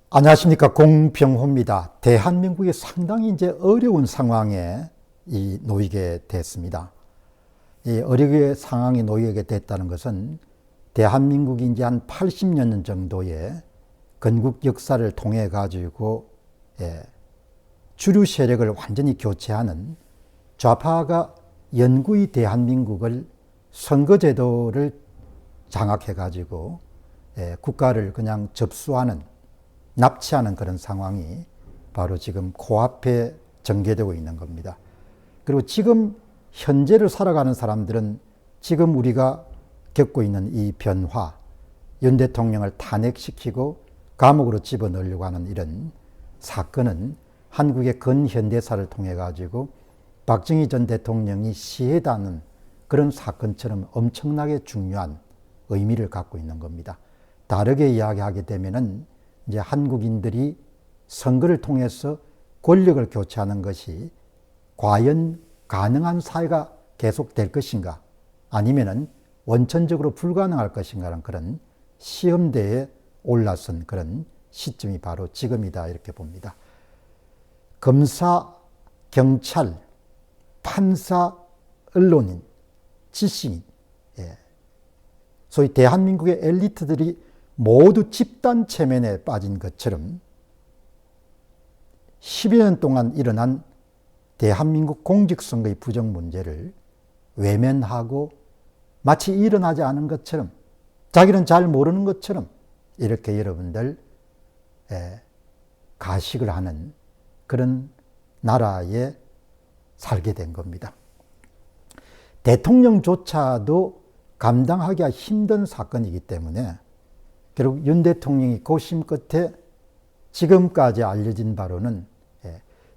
안녕하십니까, 공병호입니다. 대한민국이 상당히 이제 어려운 상황에 놓이게 됐습니다. 이 어려운 상황에 놓이게 됐다는 것은 대한민국이 이제 한 80년 정도의 건국 역사를 통해 가지고 주류 세력을 완전히 교체하는 좌파가 영구히 대한민국을 선거제도를 장악해 가지고 국가를 그냥 접수하는, 납치하는 그런 상황이 바로 지금 코앞에 전개되고 있는 겁니다. 그리고 지금 현재를 살아가는 사람들은 지금 우리가 겪고 있는 이 변화, 윤 대통령을 탄핵시키고 감옥으로 집어넣으려고 하는 이런 사건은 한국의 근현대사를 통해 가지고 박정희 전 대통령이 시해다는 그런 사건처럼 엄청나게 중요한 의미를 갖고 있는 겁니다. 다르게 이야기하게 되면은 이제 한국인들이 선거를 통해서 권력을 교체하는 것이 과연 가능한 사회가 계속될 것인가, 아니면은 원천적으로 불가능할 것인가라는 그런 시험대에 올라선 그런 시점이 바로 지금이다, 이렇게 봅니다. 검사, 경찰, 판사, 언론인, 지식인, 소위 대한민국의 엘리트들이 모두 집단 체면에 빠진 것처럼 10여 년 동안 일어난 대한민국 공직선거의 부정 문제를 외면하고 마치 일어나지 않은 것처럼, 자기는 잘 모르는 것처럼 이렇게 여러분들 가식을 하는 그런 나라에 살게 된 겁니다. 대통령조차도 감당하기가 힘든 사건이기 때문에 결국 윤 대통령이 고심 끝에 지금까지 알려진 바로는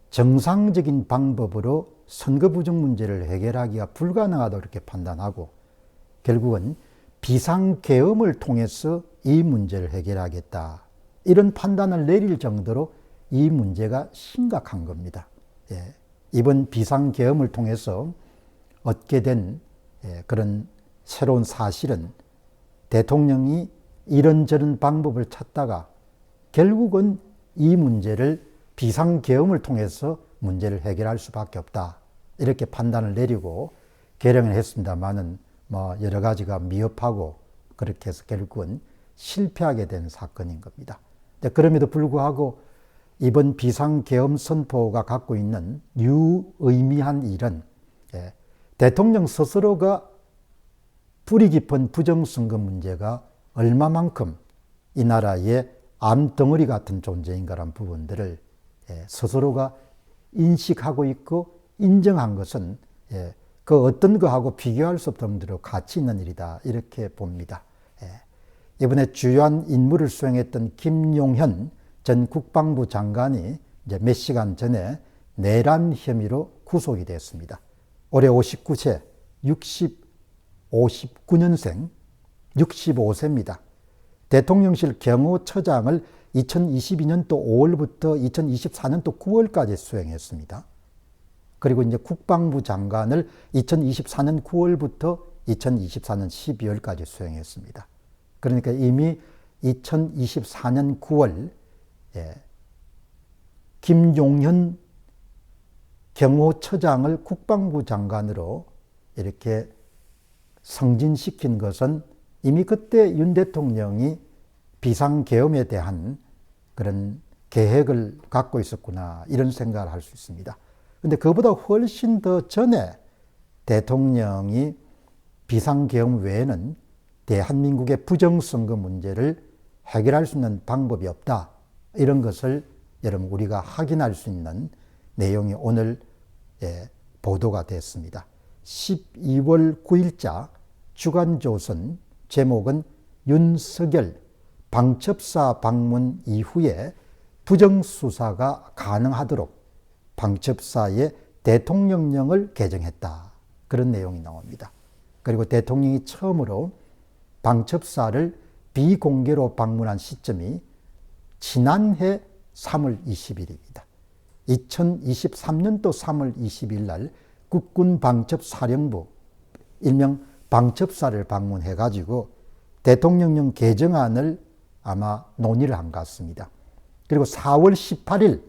정상적인 방법으로 선거 부정 문제를 해결하기가 불가능하다고 이렇게 판단하고, 결국은 비상계엄을 통해서 이 문제를 해결하겠다, 이런 판단을 내릴 정도로 이 문제가 심각한 겁니다. 이번 비상계엄을 통해서 얻게 된 그런 새로운 사실은 대통령이 이런저런 방법을 찾다가 결국은 이 문제를 비상계엄을 통해서 문제를 해결할 수밖에 없다, 이렇게 판단을 내리고 결정을 했습니다만은 여러 가지가 미흡하고 그렇게 해서 결국은 실패하게 된 사건인 겁니다. 그럼에도 불구하고 이번 비상계엄 선포가 갖고 있는 유의미한 일은 대통령 스스로가 뿌리 깊은 부정선거 문제가 얼마만큼 이 나라의 암덩어리 같은 존재인가라는 부분들을 스스로가 인식하고 있고 인정한 것은 그 어떤 거하고 비교할 수 없을 정도로 가치 있는 일이다, 이렇게 봅니다. 이번에 주요한 임무를 수행했던 김용현 전 국방부 장관이 이제 몇 시간 전에 내란 혐의로 구속이 됐습니다. 올해 59세, 59년생, 65세입니다. 대통령실 경호처장을 2022년도 5월부터 2024년도 9월까지 수행했습니다. 그리고 이제 국방부 장관을 2024년 9월부터 2024년 12월까지 수행했습니다. 그러니까 이미 2024년 9월 김용현 경호처장을 국방부 장관으로 이렇게 승진시킨 것은 이미 그때 윤 대통령이 비상계엄에 대한 그런 계획을 갖고 있었구나, 이런 생각을 할 수 있습니다. 그런데 그보다 훨씬 더 전에 대통령이 비상계엄 외에는 대한민국의 부정선거 문제를 해결할 수 있는 방법이 없다, 이런 것을 여러분 우리가 확인할 수 있는 내용이 오늘 보도가 됐습니다. 12월 9일자 주간조선, 제목은 윤석열 방첩사 방문 이후에 부정수사가 가능하도록 방첩사의 대통령령을 개정했다, 그런 내용이 나옵니다. 그리고 대통령이 처음으로 방첩사를 비공개로 방문한 시점이 지난해 3월 20일입니다. 2023년도 3월 20일 날 국군방첩사령부, 일명 방첩사를 방문해가지고 대통령령 개정안을 아마 논의를 한 것 같습니다. 그리고 4월 18일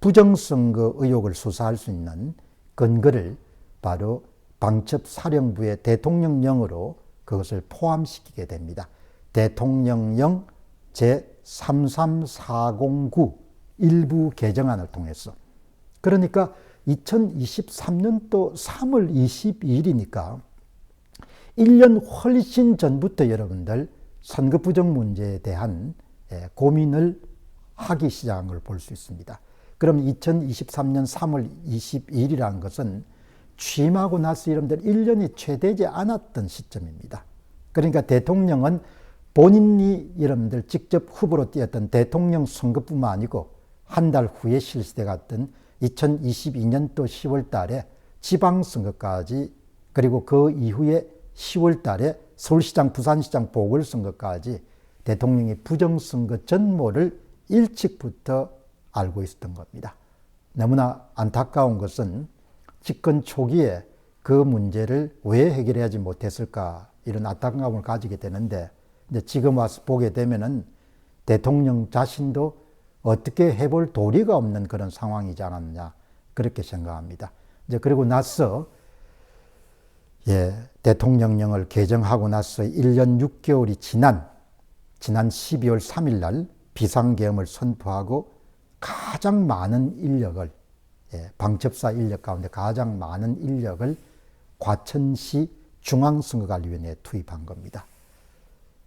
부정선거 의혹을 수사할 수 있는 근거를 바로 방첩사령부의 대통령령으로 그것을 포함시키게 됩니다. 대통령령 제33409 일부 개정안을 통해서. 그러니까 2023년도 3월 22일이니까 1년 훨씬 전부터 여러분들 선거 부정 문제에 대한 고민을 하기 시작한 걸 볼 수 있습니다. 그럼 2023년 3월 22일이라는 것은 취임하고 나서 여러분들 1년이 채 되지 않았던 시점입니다. 그러니까 대통령은 본인이 여러분들 직접 후보로 뛰었던 대통령 선거뿐만 아니고 한 달 후에 실시돼 갔던 2022년도 10월 달에 지방선거까지, 그리고 그 이후에 10월 달에 서울시장, 부산시장 보궐선거까지 대통령이 부정선거 전모를 일찍부터 알고 있었던 겁니다. 너무나 안타까운 것은 집권 초기에 그 문제를 왜 해결하지 못했을까, 이런 안타까움을 가지게 되는데, 이제 지금 와서 보게 되면은 대통령 자신도 어떻게 해볼 도리가 없는 그런 상황이지 않았느냐, 그렇게 생각합니다. 이제 그리고 나서 대통령령을 개정하고 나서 1년 6개월이 지난 12월 3일 날 비상계엄을 선포하고 가장 많은 인력을, 방첩사 인력 가운데 가장 많은 인력을 과천시 중앙선거관리위원회에 투입한 겁니다.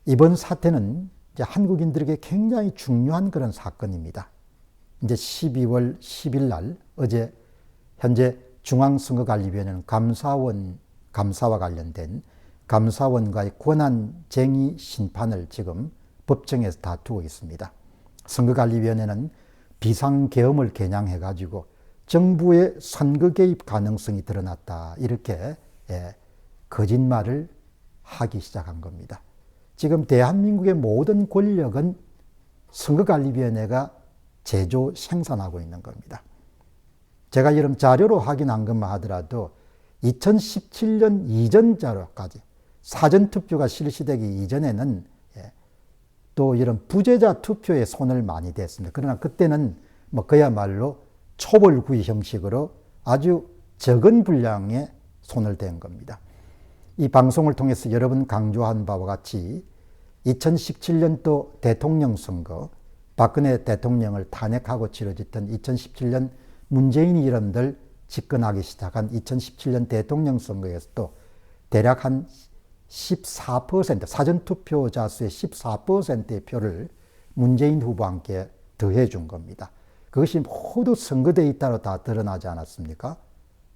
이번 사태는 이제 한국인들에게 굉장히 중요한 그런 사건입니다. 이제 12월 10일 날 어제 현재 중앙선거관리위원회는 감사와 관련된 감사원과의 권한쟁의 심판을 지금 법정에서 다투고 있습니다. 선거관리위원회는 비상계엄을 겨냥해가지고 정부의 선거 개입 가능성이 드러났다, 이렇게 거짓말을 하기 시작한 겁니다. 지금 대한민국의 모든 권력은 선거관리위원회가 제조 생산하고 있는 겁니다. 제가 여러분 자료로 확인한 것만 하더라도 2017년 이전 자료까지, 사전투표가 실시되기 이전에는 또 이런 부재자 투표에 손을 많이 댔습니다. 그러나 그때는 그야말로 초벌구이 형식으로 아주 적은 분량의 손을 댄 겁니다. 이 방송을 통해서 여러 번 강조한 바와 같이 2017년도 대통령 선거, 박근혜 대통령을 탄핵하고 치러졌던 2017년 문재인이 여러분들 집권하기 시작한 2017년 대통령 선거에서도 대략 한 14%, 사전투표자 수의 14%의 표를 문재인 후보와 함께 더해 준 겁니다. 그것이 모두 선거 데이터로 다 드러나지 않았습니까?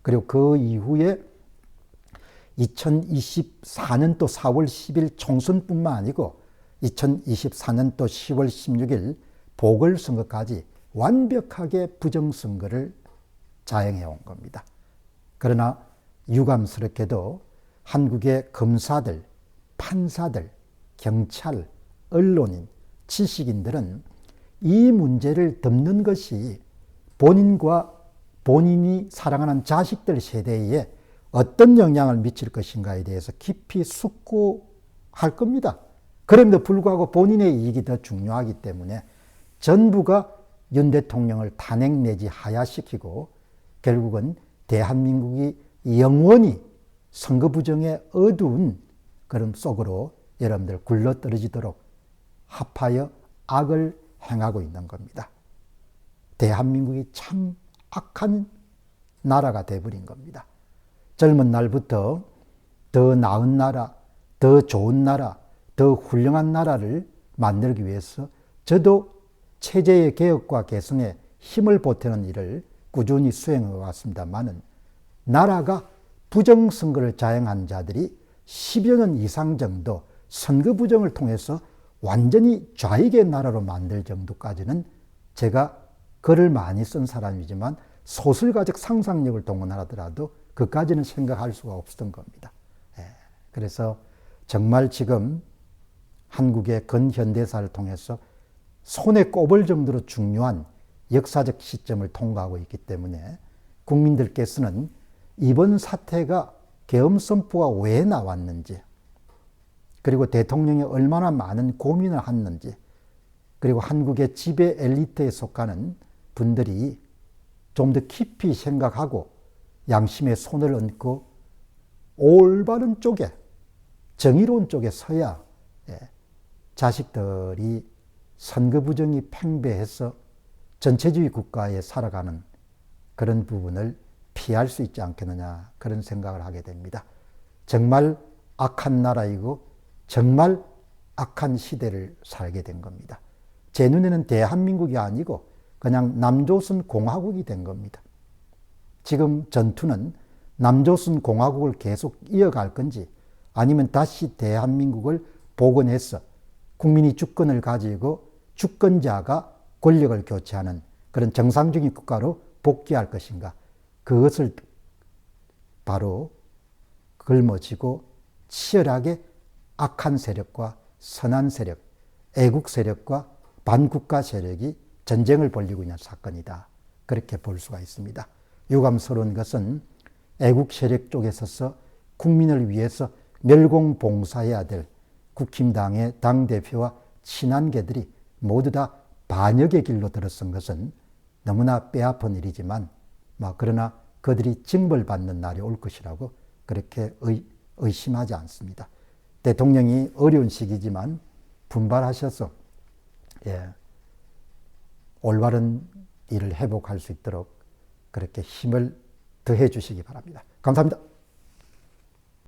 그리고 그 이후에 2024년도 4월 10일 총선뿐만 아니고 2024년도 10월 16일 보궐선거까지 완벽하게 부정선거를 자행해 온 겁니다. 그러나 유감스럽게도 한국의 검사들, 판사들, 경찰, 언론인, 지식인들은 이 문제를 덮는 것이 본인과 본인이 사랑하는 자식들 세대에 어떤 영향을 미칠 것인가에 대해서 깊이 숙고할 겁니다. 그럼에도 불구하고 본인의 이익이 더 중요하기 때문에 전부가 윤 대통령을 탄핵 내지 하야시키고 결국은 대한민국이 영원히 선거 부정의 어두운 그런 속으로 여러분들 굴러떨어지도록 합하여 악을 행하고 있는 겁니다. 대한민국이 참 악한 나라가 되어버린 겁니다. 젊은 날부터 더 나은 나라, 더 좋은 나라, 더 훌륭한 나라를 만들기 위해서 저도 체제의 개혁과 개선에 힘을 보태는 일을 꾸준히 수행해 왔습니다만은, 나라가 부정선거를 자행한 자들이 10여 년 이상 정도 선거 부정을 통해서 완전히 좌익의 나라로 만들 정도까지는 제가 글을 많이 쓴 사람이지만 소설가적 상상력을 동원하더라도 그까지는 생각할 수가 없었던 겁니다. 그래서 정말 지금 한국의 근현대사를 통해서 손에 꼽을 정도로 중요한 역사적 시점을 통과하고 있기 때문에 국민들께서는 이번 사태가 계엄 선포가 왜 나왔는지, 그리고 대통령이 얼마나 많은 고민을 했는지, 그리고 한국의 지배 엘리트에 속하는 분들이 좀 더 깊이 생각하고 양심의 손을 얹고 올바른 쪽에, 정의로운 쪽에 서야 자식들이 선거 부정이 팽배해서 전체주의 국가에 살아가는 그런 부분을 피할 수 있지 않겠느냐, 그런 생각을 하게 됩니다. 정말 악한 나라이고 정말 악한 시대를 살게 된 겁니다. 제 눈에는 대한민국이 아니고 그냥 남조선 공화국이 된 겁니다. 지금 전투는 남조선 공화국을 계속 이어갈 건지 아니면 다시 대한민국을 복원해서 국민이 주권을 가지고 주권자가 권력을 교체하는 그런 정상적인 국가로 복귀할 것인가, 그것을 바로 걸머쥐고 치열하게 악한 세력과 선한 세력, 애국 세력과 반국가 세력이 전쟁을 벌이고 있는 사건이다, 그렇게 볼 수가 있습니다. 유감스러운 것은 애국 세력 쪽에 서서 국민을 위해서 멸공봉사해야 될 국힘당의 당대표와 친한계들이 모두 다 반역의 길로 들어선 것은 너무나 뼈아픈 일이지만 그러나 그들이 징벌받는 날이 올 것이라고 그렇게 의심하지 않습니다. 대통령이 어려운 시기지만 분발하셔서 올바른 일을 회복할 수 있도록 그렇게 힘을 더해 주시기 바랍니다. 감사합니다.